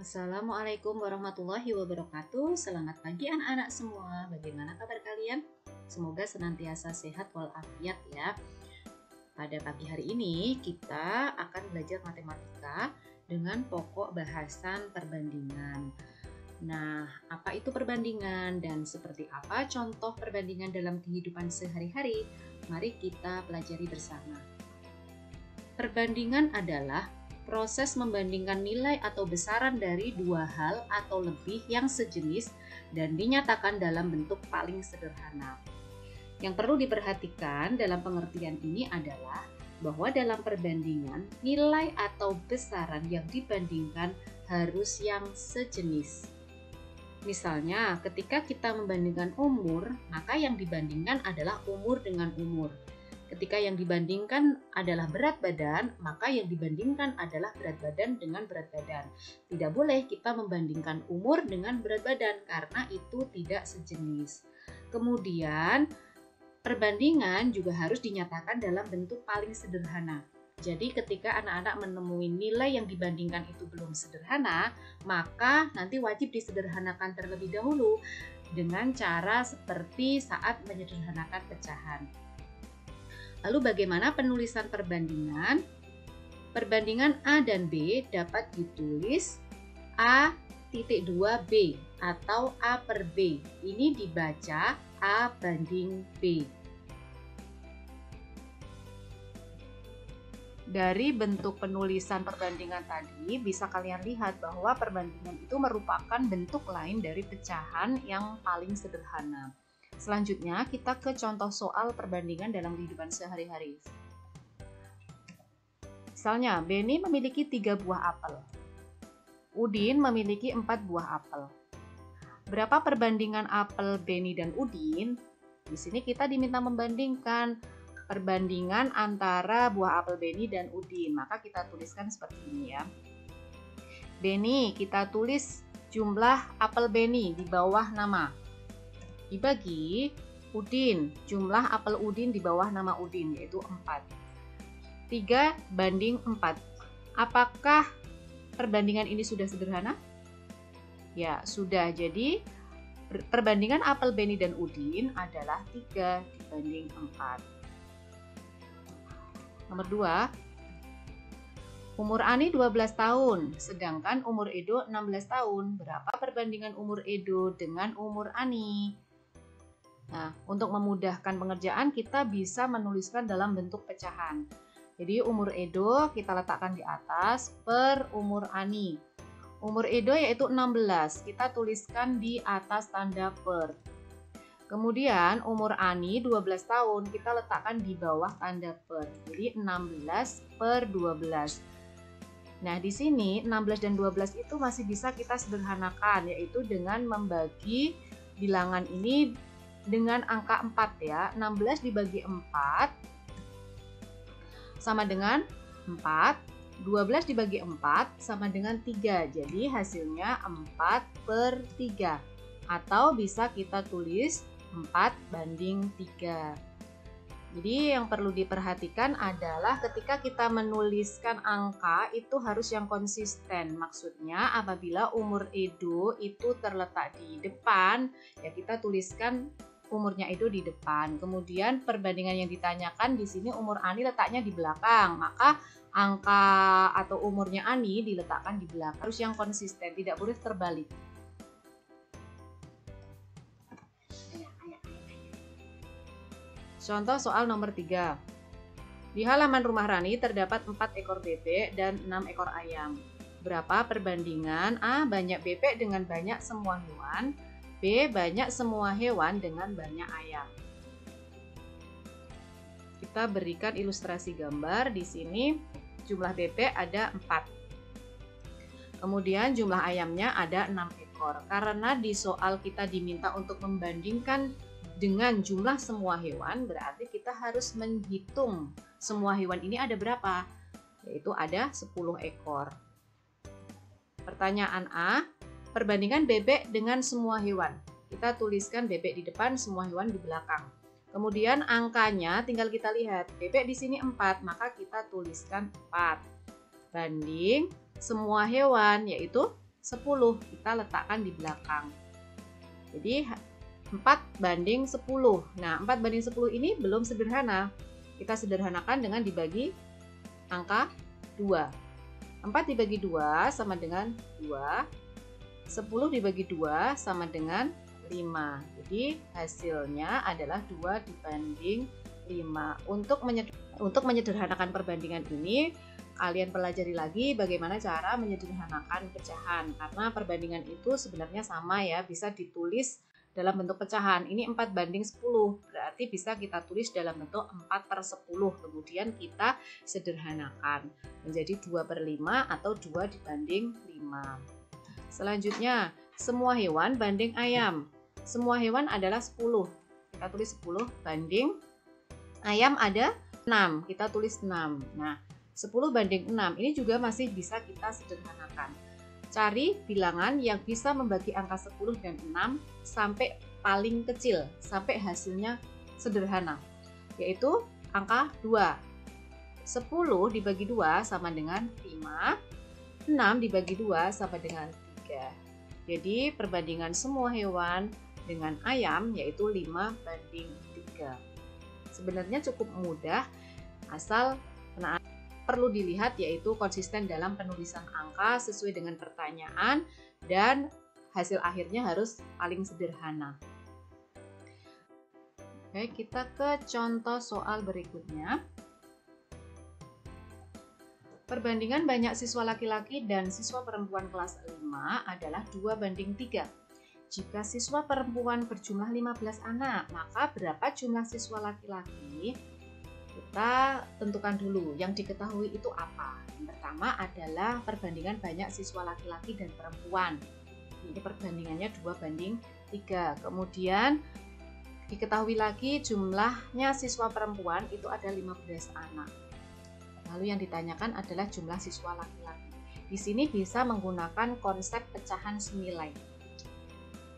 Assalamualaikum warahmatullahi wabarakatuh. Selamat pagi anak-anak semua. Bagaimana kabar kalian? Semoga senantiasa sehat walafiat ya. Pada pagi hari ini kita akan belajar matematika dengan pokok bahasan perbandingan. Nah, apa itu perbandingan dan seperti apa contoh perbandingan dalam kehidupan sehari-hari? Mari kita pelajari bersama. Perbandingan adalah proses membandingkan nilai atau besaran dari dua hal atau lebih yang sejenis dan dinyatakan dalam bentuk paling sederhana. Yang perlu diperhatikan dalam pengertian ini adalah bahwa dalam perbandingan nilai atau besaran yang dibandingkan harus yang sejenis. Misalnya, ketika kita membandingkan umur, maka yang dibandingkan adalah umur dengan umur. Ketika yang dibandingkan adalah berat badan, maka yang dibandingkan adalah berat badan dengan berat badan. Tidak boleh kita membandingkan umur dengan berat badan karena itu tidak sejenis. Kemudian, perbandingan juga harus dinyatakan dalam bentuk paling sederhana. Jadi ketika anak-anak menemui nilai yang dibandingkan itu belum sederhana, maka nanti wajib disederhanakan terlebih dahulu dengan cara seperti saat menyederhanakan pecahan. Lalu bagaimana penulisan perbandingan? Perbandingan A dan B dapat ditulis A.2B atau A per B. Ini dibaca A banding B. Dari bentuk penulisan perbandingan tadi, bisa kalian lihat bahwa perbandingan itu merupakan bentuk lain dari pecahan yang paling sederhana. Selanjutnya kita ke contoh soal perbandingan dalam kehidupan sehari-hari. Misalnya, Beni memiliki 3 buah apel. Udin memiliki 4 buah apel. Berapa perbandingan apel Beni dan Udin? Di sini kita diminta membandingkan perbandingan antara buah apel Beni dan Udin. Maka kita tuliskan seperti ini ya. Beni, kita tulis jumlah apel Beni di bawah nama. Dibagi Udin, jumlah apel Udin di bawah nama Udin yaitu 4. 3 banding 4. Apakah perbandingan ini sudah sederhana? Ya, sudah. Jadi perbandingan apel Beni dan Udin adalah 3 dibanding 4. Nomor 2. Umur Ani 12 tahun, sedangkan umur Edo 16 tahun. Berapa perbandingan umur Edo dengan umur Ani? Nah, untuk memudahkan pengerjaan kita bisa menuliskan dalam bentuk pecahan. Jadi umur Edo kita letakkan di atas per umur Ani. Umur Edo yaitu 16, kita tuliskan di atas tanda per. Kemudian umur Ani 12 tahun kita letakkan di bawah tanda per. Jadi 16 per 12. Nah, di sini 16 dan 12 itu masih bisa kita sederhanakan, yaitu dengan membagi bilangan ini dengan angka 4 ya. 16 dibagi 4 sama dengan 4. 12 dibagi 4 sama dengan 3. Jadi hasilnya 4 per 3. Atau bisa kita tulis 4 banding 3. Jadi yang perlu diperhatikan adalah ketika kita menuliskan angka itu harus yang konsisten. Maksudnya apabila umur Edo itu terletak di depan, ya kita tuliskan umurnya Edo di depan. Kemudian perbandingan yang ditanyakan di sini umur Ani letaknya di belakang, maka angka atau umurnya Ani diletakkan di belakang. Harus yang konsisten, tidak boleh terbalik. Contoh soal nomor 3. Di halaman rumah Rani terdapat 4 ekor bebek dan 6 ekor ayam. Berapa perbandingan A. Banyak bebek dengan banyak semua hewan, B. Banyak semua hewan dengan banyak ayam. Kita berikan ilustrasi gambar. Di sini jumlah bebek ada 4. Kemudian jumlah ayamnya ada 6 ekor. Karena di soal kita diminta untuk membandingkan dengan jumlah semua hewan, berarti kita harus menghitung semua hewan ini ada berapa, yaitu ada 10 ekor. Pertanyaan A, perbandingan bebek dengan semua hewan. Kita tuliskan bebek di depan, semua hewan di belakang. Kemudian angkanya tinggal kita lihat, bebek di sini 4, maka kita tuliskan 4. Banding semua hewan, yaitu 10 kita letakkan di belakang. Jadi 4:10. Nah, 4:10 ini belum sederhana. Kita sederhanakan dengan dibagi angka 2. 4 dibagi 2 sama dengan 2. 10 dibagi 2 sama dengan 5. Jadi hasilnya adalah 2:5. Untuk menyederhanakan perbandingan ini, kalian pelajari lagi bagaimana cara menyederhanakan pecahan. Karena perbandingan itu sebenarnya sama ya, bisa ditulis dalam bentuk pecahan. Ini 4:10, berarti bisa kita tulis dalam bentuk 4/10. Kemudian kita sederhanakan menjadi 2/5 atau 2:5. Selanjutnya, semua hewan banding ayam. Semua hewan adalah 10. Kita tulis 10 banding ayam ada 6. Kita tulis 6. Nah, 10/6 ini juga masih bisa kita sederhanakan. Cari bilangan yang bisa membagi angka 10 dan 6 sampai paling kecil, sampai hasilnya sederhana, yaitu angka 2. 10 dibagi 2 sama dengan 5, 6 dibagi 2 sama dengan 3. Jadi perbandingan semua hewan dengan ayam yaitu 5/3. Sebenarnya cukup mudah, asal perlu dilihat yaitu konsisten dalam penulisan angka sesuai dengan pertanyaan dan hasil akhirnya harus paling sederhana. Oke, kita ke contoh soal berikutnya. Perbandingan banyak siswa laki-laki dan siswa perempuan kelas 5 adalah 2:3. Jika siswa perempuan berjumlah 15 anak, maka berapa jumlah siswa laki-laki? Kita tentukan dulu yang diketahui itu apa. Yang pertama adalah perbandingan banyak siswa laki-laki dan perempuan. Ini perbandingannya 2:3. Kemudian diketahui lagi jumlahnya siswa perempuan itu ada 15 anak. Lalu yang ditanyakan adalah jumlah siswa laki-laki. Di sini bisa menggunakan konsep pecahan senilai.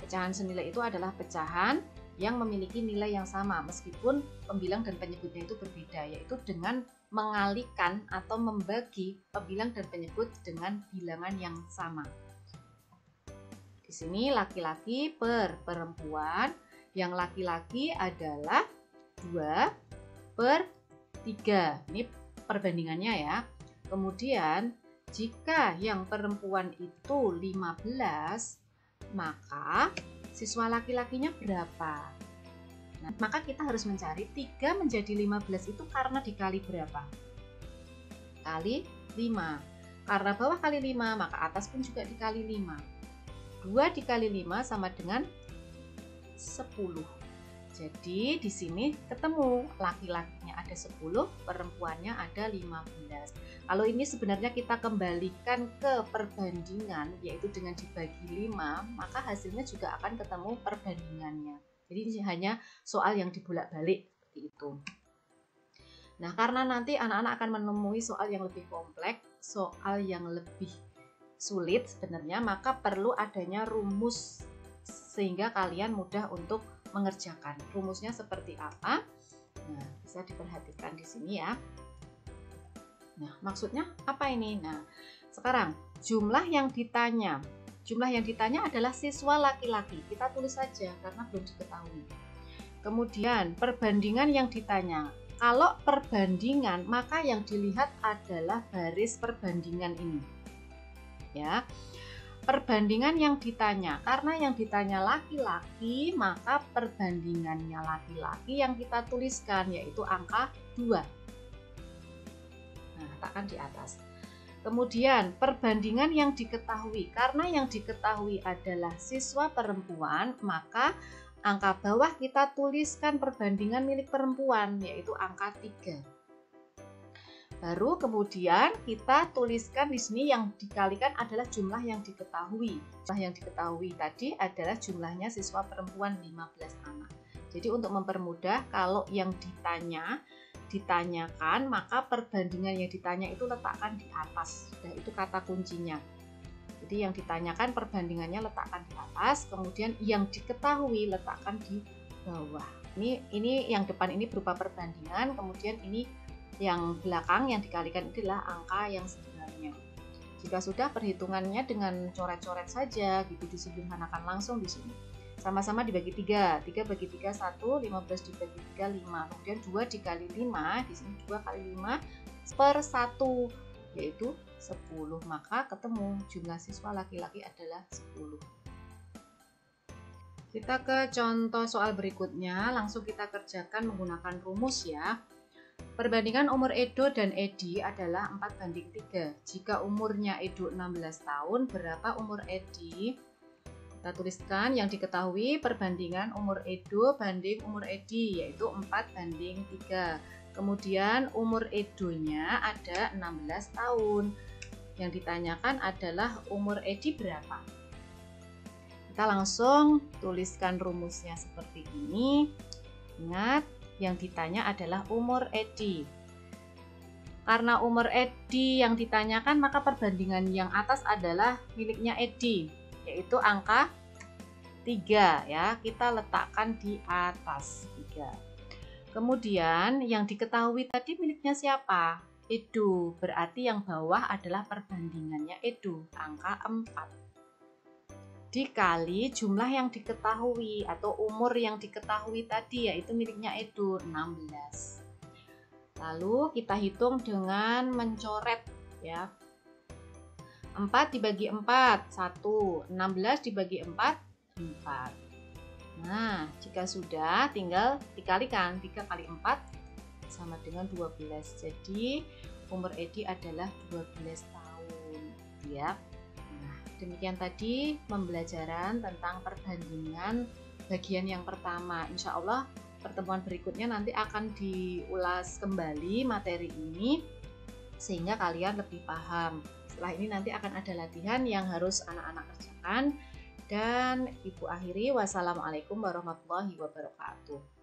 Pecahan senilai itu adalah pecahan yang memiliki nilai yang sama meskipun pembilang dan penyebutnya itu berbeda, yaitu dengan mengalikan atau membagi pembilang dan penyebut dengan bilangan yang sama. Di sini laki-laki per perempuan, yang laki-laki adalah 2/3. Ini perbandingannya ya. Kemudian jika yang perempuan itu 15, maka siswa laki-lakinya berapa? Nah, maka kita harus mencari 3 menjadi 15 itu karena dikali berapa? Kali 5. Karena bawah kali 5, maka atas pun juga dikali 5. 2 dikali 5 sama dengan 10. Jadi di sini ketemu laki-lakinya ada 10, perempuannya ada 15. Kalau ini sebenarnya kita kembalikan ke perbandingan, yaitu dengan dibagi 5, maka hasilnya juga akan ketemu perbandingannya. Jadi ini hanya soal yang dibolak-balik seperti itu. Nah, karena nanti anak-anak akan menemui soal yang lebih kompleks, soal yang lebih sulit sebenarnya, maka perlu adanya rumus sehingga kalian mudah untuk mengerjakan. Rumusnya seperti apa? Nah, bisa diperhatikan di sini ya. Nah, maksudnya apa ini? Nah, sekarang jumlah yang ditanya. Jumlah yang ditanya adalah siswa laki-laki. Kita tulis saja karena belum diketahui. Kemudian perbandingan yang ditanya. Kalau perbandingan, maka yang dilihat adalah baris perbandingan ini. Ya. Perbandingan yang ditanya, karena yang ditanya laki-laki, maka perbandingannya laki-laki yang kita tuliskan yaitu angka 2. Nah, letakkan di atas. Kemudian perbandingan yang diketahui, karena yang diketahui adalah siswa perempuan, maka angka bawah kita tuliskan perbandingan milik perempuan yaitu angka 3. Baru kemudian kita tuliskan di sini yang dikalikan adalah jumlah yang diketahui. Jumlah yang diketahui tadi adalah jumlahnya siswa perempuan 15 anak. Jadi untuk mempermudah, kalau yang ditanyakan, maka perbandingan yang ditanya itu letakkan di atas. Sudah itu kata kuncinya. Jadi yang ditanyakan perbandingannya letakkan di atas, kemudian yang diketahui letakkan di bawah. Ini yang depan ini berupa perbandingan, kemudian ini yang belakang yang dikalikan adalah angka yang sebenarnya. Jika sudah, perhitungannya dengan coret-coret saja gitu, disederhanakan langsung di sini. Sama-sama dibagi 3, 3 bagi 3 1, 15 dibagi 3 5, kemudian 2 dikali 5, di sini 2 kali 5 per 1, yaitu 10. Maka ketemu jumlah siswa laki-laki adalah 10. Kita ke contoh soal berikutnya, langsung kita kerjakan menggunakan rumus ya. Perbandingan umur Edo dan Edi adalah 4:3. Jika umurnya Edo 16 tahun, berapa umur Edi? Kita tuliskan yang diketahui perbandingan umur Edo banding umur Edi, yaitu 4:3. Kemudian umur Edonya ada 16 tahun. Yang ditanyakan adalah umur Edi berapa? Kita langsung tuliskan rumusnya seperti ini. Ingat, yang ditanya adalah umur Edi. Karena umur Edi yang ditanyakan, maka perbandingan yang atas adalah miliknya Edi, yaitu angka 3 ya. Kita letakkan di atas 3. Kemudian yang diketahui tadi miliknya siapa? Edo. Berarti yang bawah adalah perbandingannya Edo, angka 4. Dikali jumlah yang diketahui atau umur yang diketahui tadi, yaitu miliknya Edo 16. Lalu kita hitung dengan mencoret ya. 4 dibagi 4 1, 16 dibagi 4 4. Nah, jika sudah tinggal dikalikan, 3 kali 4 sama dengan 12. Jadi umur Edi adalah 12 tahun ya. Demikian tadi pembelajaran tentang perbandingan bagian yang pertama. Insya Allah pertemuan berikutnya nanti akan diulas kembali materi ini sehingga kalian lebih paham. Setelah ini nanti akan ada latihan yang harus anak-anak kerjakan. Dan Ibu akhiri, wassalamualaikum warahmatullahi wabarakatuh.